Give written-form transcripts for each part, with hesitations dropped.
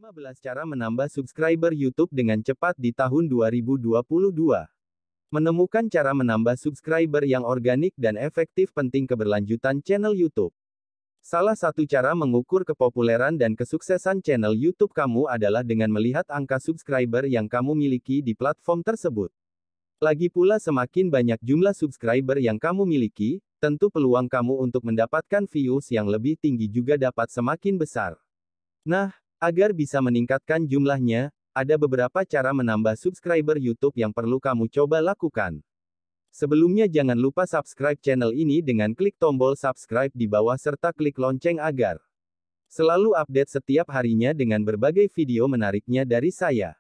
15 cara menambah subscriber YouTube dengan cepat di tahun 2022. Menemukan cara menambah subscriber yang organik dan efektif penting keberlanjutan channel YouTube. Salah satu cara mengukur kepopuleran dan kesuksesan channel YouTube kamu adalah dengan melihat angka subscriber yang kamu miliki di platform tersebut. Lagi pula semakin banyak jumlah subscriber yang kamu miliki, tentu peluang kamu untuk mendapatkan views yang lebih tinggi juga dapat semakin besar. Nah, agar bisa meningkatkan jumlahnya, ada beberapa cara menambah subscriber YouTube yang perlu kamu coba lakukan. Sebelumnya jangan lupa subscribe channel ini dengan klik tombol subscribe di bawah serta klik lonceng agar selalu update setiap harinya dengan berbagai video menariknya dari saya.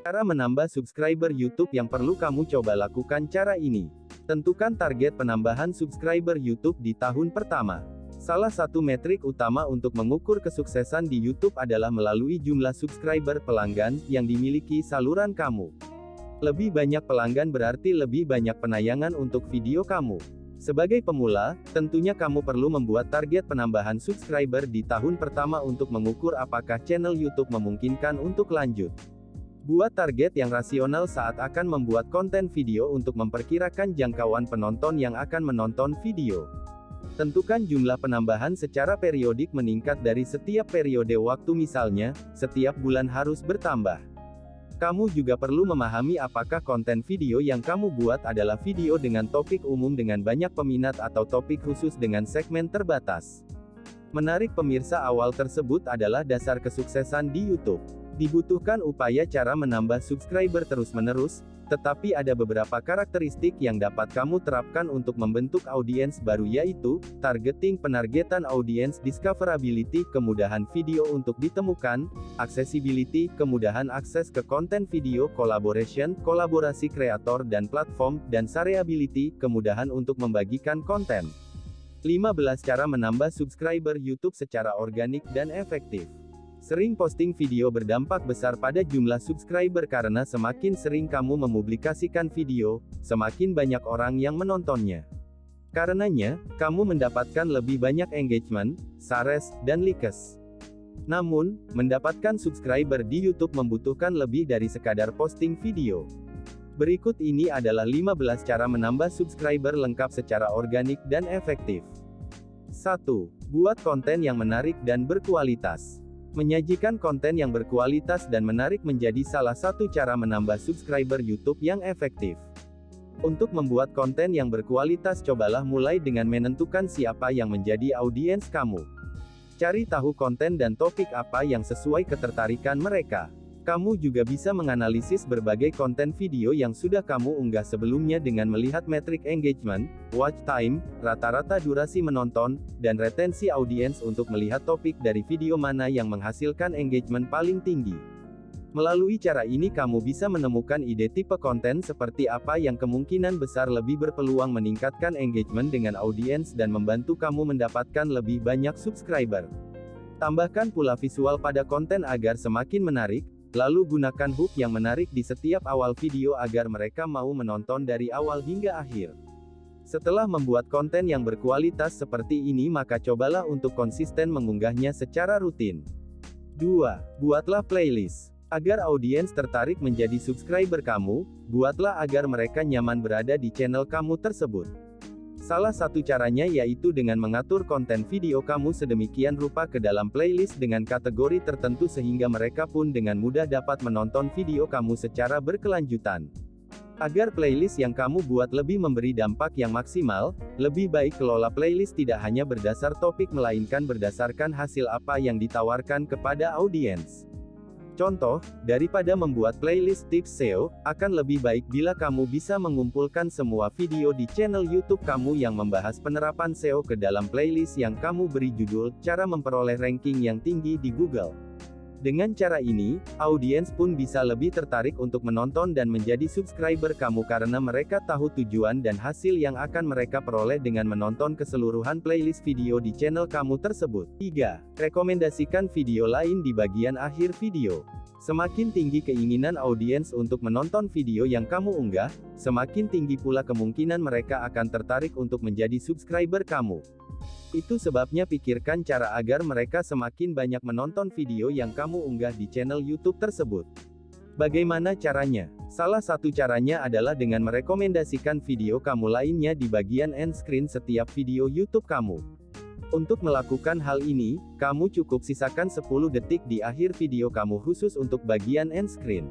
Cara menambah subscriber YouTube yang perlu kamu coba lakukan cara ini. Tentukan target penambahan subscriber YouTube di tahun pertama. Salah satu metrik utama untuk mengukur kesuksesan di YouTube adalah melalui jumlah subscriber pelanggan yang dimiliki saluran kamu. Lebih banyak pelanggan berarti lebih banyak penayangan untuk video kamu. Sebagai pemula, tentunya kamu perlu membuat target penambahan subscriber di tahun pertama untuk mengukur apakah channel YouTube memungkinkan untuk lanjut. Buat target yang rasional saat akan membuat konten video untuk memperkirakan jangkauan penonton yang akan menonton video. Tentukan jumlah penambahan secara periodik meningkat dari setiap periode waktu, misalnya, setiap bulan harus bertambah. Kamu juga perlu memahami apakah konten video yang kamu buat adalah video dengan topik umum dengan banyak peminat atau topik khusus dengan segmen terbatas. Menarik pemirsa awal tersebut adalah dasar kesuksesan di YouTube. Dibutuhkan upaya cara menambah subscriber terus-menerus, tetapi ada beberapa karakteristik yang dapat kamu terapkan untuk membentuk audiens baru, yaitu targeting, penargetan audiens, discoverability, kemudahan video untuk ditemukan, accessibility, kemudahan akses ke konten video, collaboration, kolaborasi kreator dan platform, dan shareability, kemudahan untuk membagikan konten. 15 cara menambah subscriber YouTube secara organik dan efektif. Sering posting video berdampak besar pada jumlah subscriber karena semakin sering kamu mempublikasikan video, semakin banyak orang yang menontonnya. Karenanya, kamu mendapatkan lebih banyak engagement, shares, dan likes. Namun, mendapatkan subscriber di YouTube membutuhkan lebih dari sekadar posting video. Berikut ini adalah 15 cara menambah subscriber lengkap secara organik dan efektif. 1. Buat konten yang menarik dan berkualitas. Menyajikan konten yang berkualitas dan menarik menjadi salah satu cara menambah subscriber YouTube yang efektif. Untuk membuat konten yang berkualitas, cobalah mulai dengan menentukan siapa yang menjadi audiens kamu. Cari tahu konten dan topik apa yang sesuai ketertarikan mereka. Kamu juga bisa menganalisis berbagai konten video yang sudah kamu unggah sebelumnya dengan melihat metrik engagement, watch time, rata-rata durasi menonton, dan retensi audiens untuk melihat topik dari video mana yang menghasilkan engagement paling tinggi. Melalui cara ini kamu bisa menemukan ide tipe konten seperti apa yang kemungkinan besar lebih berpeluang meningkatkan engagement dengan audiens dan membantu kamu mendapatkan lebih banyak subscriber. Tambahkan pula visual pada konten agar semakin menarik. Lalu gunakan hook yang menarik di setiap awal video agar mereka mau menonton dari awal hingga akhir. Setelah membuat konten yang berkualitas seperti ini, maka cobalah untuk konsisten mengunggahnya secara rutin. 2. Buatlah playlist. Agar audiens tertarik menjadi subscriber kamu, buatlah agar mereka nyaman berada di channel kamu tersebut. Salah satu caranya yaitu dengan mengatur konten video kamu sedemikian rupa ke dalam playlist dengan kategori tertentu sehingga mereka pun dengan mudah dapat menonton video kamu secara berkelanjutan. Agar playlist yang kamu buat lebih memberi dampak yang maksimal, lebih baik kelola playlist tidak hanya berdasar topik melainkan berdasarkan hasil apa yang ditawarkan kepada audiens. Contoh, daripada membuat playlist tips SEO, akan lebih baik bila kamu bisa mengumpulkan semua video di channel YouTube kamu yang membahas penerapan SEO ke dalam playlist yang kamu beri judul, cara memperoleh ranking yang tinggi di Google. Dengan cara ini, audiens pun bisa lebih tertarik untuk menonton dan menjadi subscriber kamu karena mereka tahu tujuan dan hasil yang akan mereka peroleh dengan menonton keseluruhan playlist video di channel kamu tersebut. 3. Rekomendasikan video lain di bagian akhir video. Semakin tinggi keinginan audiens untuk menonton video yang kamu unggah, semakin tinggi pula kemungkinan mereka akan tertarik untuk menjadi subscriber kamu. Itu sebabnya pikirkan cara agar mereka semakin banyak menonton video yang kamu unggah di channel YouTube tersebut. Bagaimana caranya? Salah satu caranya adalah dengan merekomendasikan video kamu lainnya di bagian end screen setiap video YouTube kamu. Untuk melakukan hal ini, kamu cukup sisakan 10 detik di akhir video kamu khusus untuk bagian end screen.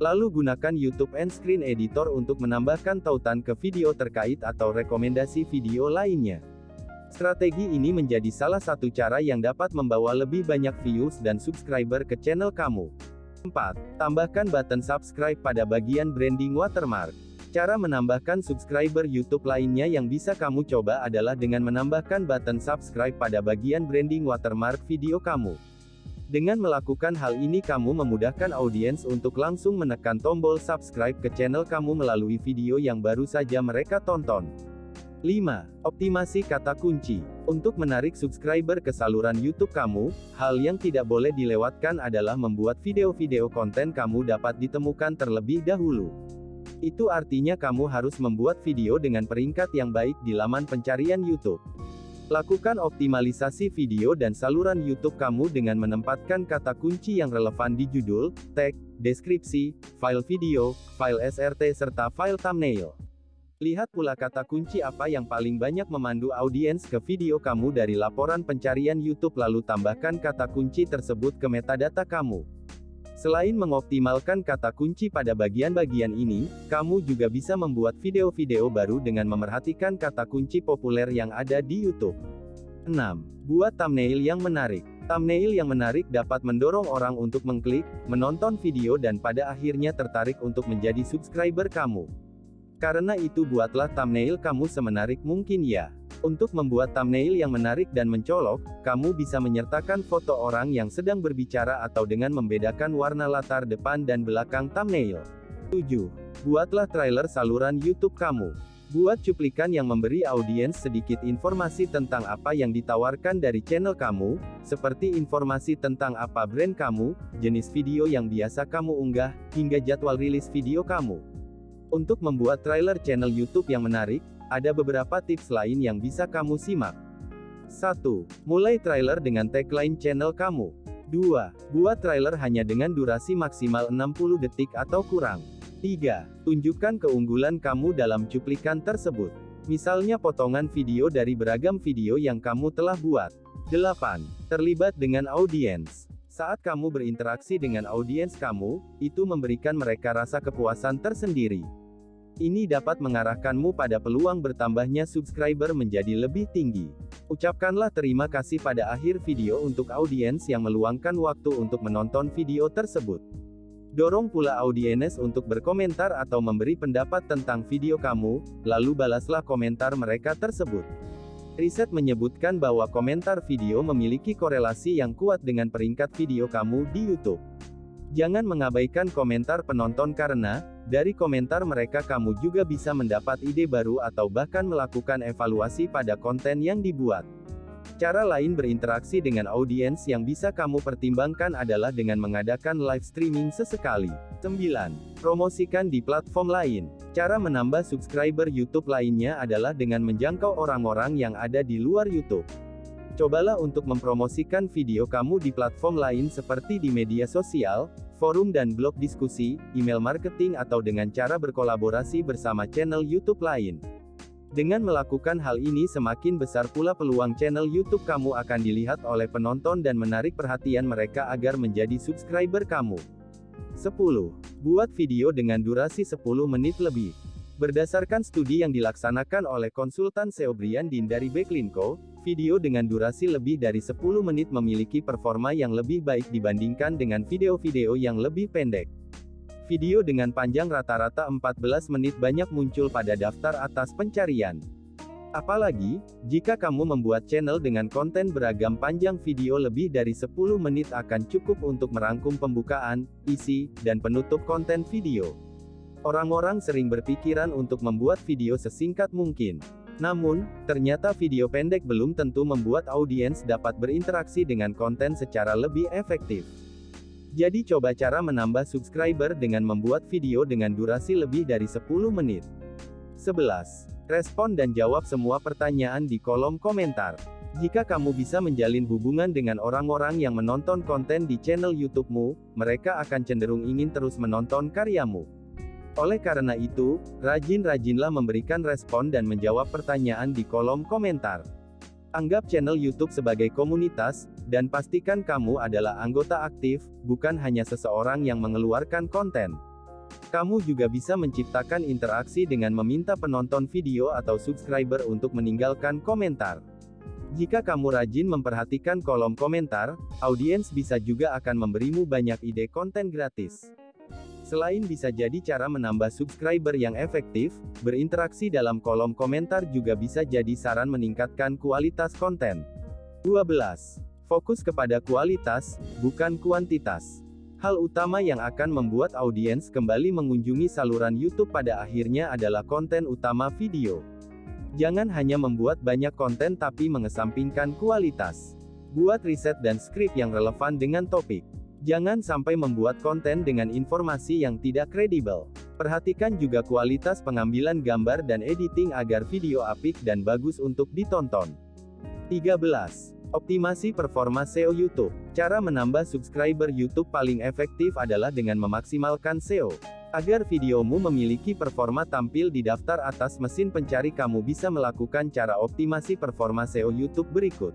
Lalu gunakan YouTube End Screen Editor untuk menambahkan tautan ke video terkait atau rekomendasi video lainnya. Strategi ini menjadi salah satu cara yang dapat membawa lebih banyak views dan subscriber ke channel kamu. 4. Tambahkan button subscribe pada bagian branding watermark. Cara menambahkan subscriber YouTube lainnya yang bisa kamu coba adalah dengan menambahkan button subscribe pada bagian branding watermark video kamu. Dengan melakukan hal ini kamu memudahkan audiens untuk langsung menekan tombol subscribe ke channel kamu melalui video yang baru saja mereka tonton. 5. Optimasi kata kunci. Untuk menarik subscriber ke saluran YouTube kamu, hal yang tidak boleh dilewatkan adalah membuat video-video konten kamu dapat ditemukan terlebih dahulu. Itu artinya kamu harus membuat video dengan peringkat yang baik di laman pencarian YouTube. Lakukan optimalisasi video dan saluran YouTube kamu dengan menempatkan kata kunci yang relevan di judul, tag, deskripsi, file video, file SRT serta file thumbnail. Lihat pula kata kunci apa yang paling banyak memandu audiens ke video kamu dari laporan pencarian YouTube lalu tambahkan kata kunci tersebut ke metadata kamu. Selain mengoptimalkan kata kunci pada bagian-bagian ini, kamu juga bisa membuat video-video baru dengan memerhatikan kata kunci populer yang ada di YouTube. 6. Buat thumbnail yang menarik. Thumbnail yang menarik dapat mendorong orang untuk mengklik, menonton video dan pada akhirnya tertarik untuk menjadi subscriber kamu. Karena itu buatlah thumbnail kamu semenarik mungkin ya. Untuk membuat thumbnail yang menarik dan mencolok, kamu bisa menyertakan foto orang yang sedang berbicara atau dengan membedakan warna latar depan dan belakang thumbnail. 7. Buatlah trailer saluran YouTube kamu. Buat cuplikan yang memberi audiens sedikit informasi tentang apa yang ditawarkan dari channel kamu, seperti informasi tentang apa brand kamu, jenis video yang biasa kamu unggah, hingga jadwal rilis video kamu. Untuk membuat trailer channel YouTube yang menarik, ada beberapa tips lain yang bisa kamu simak. 1. Mulai trailer dengan tagline channel kamu. 2. Buat trailer hanya dengan durasi maksimal 60 detik atau kurang. 3. Tunjukkan keunggulan kamu dalam cuplikan tersebut. Misalnya potongan video dari beragam video yang kamu telah buat. 8. Terlibat dengan audiens. Saat kamu berinteraksi dengan audiens kamu, itu memberikan mereka rasa kepuasan tersendiri. Ini dapat mengarahkanmu pada peluang bertambahnya subscriber menjadi lebih tinggi. Ucapkanlah terima kasih pada akhir video untuk audiens yang meluangkan waktu untuk menonton video tersebut. Dorong pula audiens untuk berkomentar atau memberi pendapat tentang video kamu, lalu balaslah komentar mereka tersebut. Riset menyebutkan bahwa komentar video memiliki korelasi yang kuat dengan peringkat video kamu di YouTube. Jangan mengabaikan komentar penonton karena, dari komentar mereka kamu juga bisa mendapat ide baru atau bahkan melakukan evaluasi pada konten yang dibuat. Cara lain berinteraksi dengan audiens yang bisa kamu pertimbangkan adalah dengan mengadakan live streaming sesekali. 9. Promosikan di platform lain. Cara menambah subscriber YouTube lainnya adalah dengan menjangkau orang-orang yang ada di luar YouTube. Cobalah untuk mempromosikan video kamu di platform lain seperti di media sosial, forum dan blog diskusi, email marketing atau dengan cara berkolaborasi bersama channel YouTube lain. Dengan melakukan hal ini semakin besar pula peluang channel YouTube kamu akan dilihat oleh penonton dan menarik perhatian mereka agar menjadi subscriber kamu. 10. Buat video dengan durasi 10 menit lebih. Berdasarkan studi yang dilaksanakan oleh konsultan SEO Brian Dean dari Backlinko, video dengan durasi lebih dari 10 menit memiliki performa yang lebih baik dibandingkan dengan video-video yang lebih pendek. Video dengan panjang rata-rata 14 menit banyak muncul pada daftar atas pencarian. Apalagi, jika kamu membuat channel dengan konten beragam panjang video lebih dari 10 menit akan cukup untuk merangkum pembukaan, isi, dan penutup konten video. Orang-orang sering berpikiran untuk membuat video sesingkat mungkin. Namun, ternyata video pendek belum tentu membuat audiens dapat berinteraksi dengan konten secara lebih efektif. Jadi coba cara menambah subscriber dengan membuat video dengan durasi lebih dari 10 menit. 11. Respon dan jawab semua pertanyaan di kolom komentar. Jika kamu bisa menjalin hubungan dengan orang-orang yang menonton konten di channel YouTube-mu, mereka akan cenderung ingin terus menonton karyamu. Oleh karena itu, rajin-rajinlah memberikan respon dan menjawab pertanyaan di kolom komentar. Anggap channel YouTube sebagai komunitas, dan pastikan kamu adalah anggota aktif, bukan hanya seseorang yang mengeluarkan konten. Kamu juga bisa menciptakan interaksi dengan meminta penonton video atau subscriber untuk meninggalkan komentar. Jika kamu rajin memperhatikan kolom komentar, audiens bisa juga akan memberimu banyak ide konten gratis. Selain bisa jadi cara menambah subscriber yang efektif, berinteraksi dalam kolom komentar juga bisa jadi saran meningkatkan kualitas konten. 12. Fokus kepada kualitas, bukan kuantitas. Hal utama yang akan membuat audiens kembali mengunjungi saluran YouTube pada akhirnya adalah konten utama video. Jangan hanya membuat banyak konten tapi mengesampingkan kualitas. Buat riset dan skrip yang relevan dengan topik. Jangan sampai membuat konten dengan informasi yang tidak kredibel. Perhatikan juga kualitas pengambilan gambar dan editing agar video apik dan bagus untuk ditonton. 13. Optimasi performa SEO YouTube. Cara menambah subscriber YouTube paling efektif adalah dengan memaksimalkan SEO. Agar videomu memiliki performa tampil di daftar atas mesin pencari, kamu bisa melakukan cara optimasi performa SEO YouTube berikut.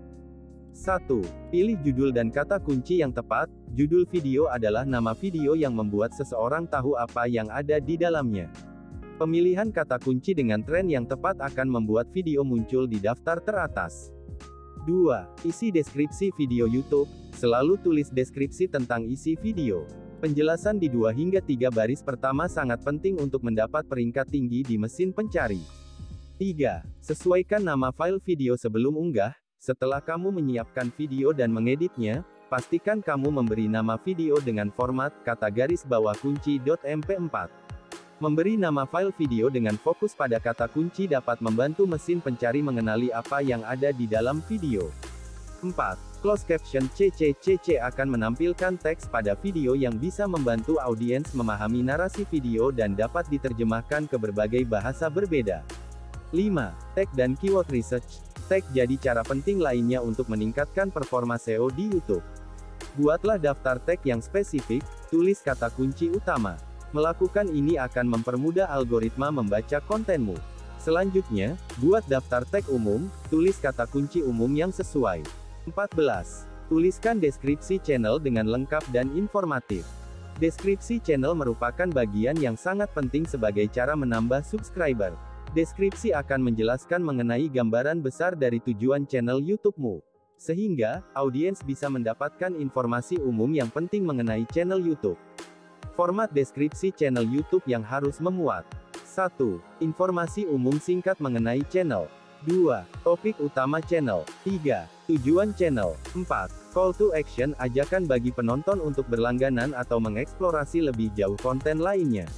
1. Pilih judul dan kata kunci yang tepat. Judul video adalah nama video yang membuat seseorang tahu apa yang ada di dalamnya. Pemilihan kata kunci dengan tren yang tepat akan membuat video muncul di daftar teratas. 2. Isi deskripsi video YouTube. Selalu tulis deskripsi tentang isi video. Penjelasan di 2 hingga 3 baris pertama sangat penting untuk mendapat peringkat tinggi di mesin pencari. 3. Sesuaikan nama file video sebelum unggah. Setelah kamu menyiapkan video dan mengeditnya, pastikan kamu memberi nama video dengan format kata garis bawah kunci .mp4. Memberi nama file video dengan fokus pada kata kunci dapat membantu mesin pencari mengenali apa yang ada di dalam video. 4. Closed caption CC akan menampilkan teks pada video yang bisa membantu audiens memahami narasi video dan dapat diterjemahkan ke berbagai bahasa berbeda. 5. Tag dan keyword research. Tag jadi cara penting lainnya untuk meningkatkan performa SEO di YouTube. Buatlah daftar tag yang spesifik, tulis kata kunci utama. Melakukan ini akan mempermudah algoritma membaca kontenmu. Selanjutnya, buat daftar tag umum, tulis kata kunci umum yang sesuai. 14. Tuliskan deskripsi channel dengan lengkap dan informatif. Deskripsi channel merupakan bagian yang sangat penting sebagai cara menambah subscriber. Deskripsi akan menjelaskan mengenai gambaran besar dari tujuan channel YouTube-mu. Sehingga, audiens bisa mendapatkan informasi umum yang penting mengenai channel YouTube. Format deskripsi channel YouTube yang harus memuat. 1. Informasi umum singkat mengenai channel. 2. Topik utama channel. 3. Tujuan channel. 4. Call to action, ajakan bagi penonton untuk berlangganan atau mengeksplorasi lebih jauh konten lainnya.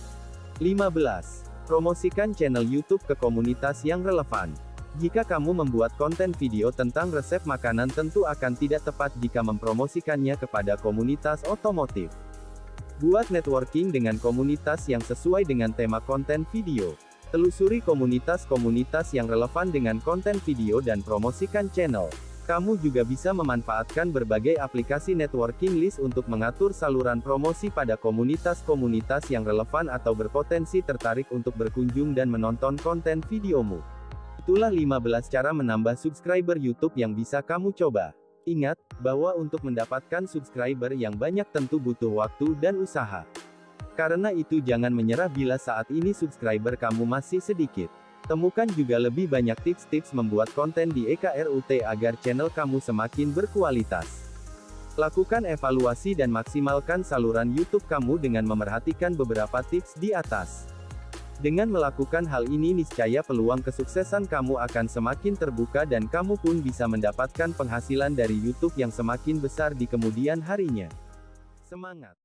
15. Promosikan channel YouTube ke komunitas yang relevan. Jika kamu membuat konten video tentang resep makanan, tentu akan tidak tepat jika mempromosikannya kepada komunitas otomotif. Buat networking dengan komunitas yang sesuai dengan tema konten video. Telusuri komunitas-komunitas yang relevan dengan konten video dan promosikan channel. Kamu juga bisa memanfaatkan berbagai aplikasi networking list untuk mengatur saluran promosi pada komunitas-komunitas yang relevan atau berpotensi tertarik untuk berkunjung dan menonton konten videomu. Itulah 15 cara menambah subscriber YouTube yang bisa kamu coba. Ingat, bahwa untuk mendapatkan subscriber yang banyak tentu butuh waktu dan usaha. Karena itu jangan menyerah bila saat ini subscriber kamu masih sedikit. Temukan juga lebih banyak tips-tips membuat konten di EKRUT agar channel kamu semakin berkualitas. Lakukan evaluasi dan maksimalkan saluran YouTube kamu dengan memerhatikan beberapa tips di atas. Dengan melakukan hal ini niscaya peluang kesuksesan kamu akan semakin terbuka dan kamu pun bisa mendapatkan penghasilan dari YouTube yang semakin besar di kemudian harinya. Semangat!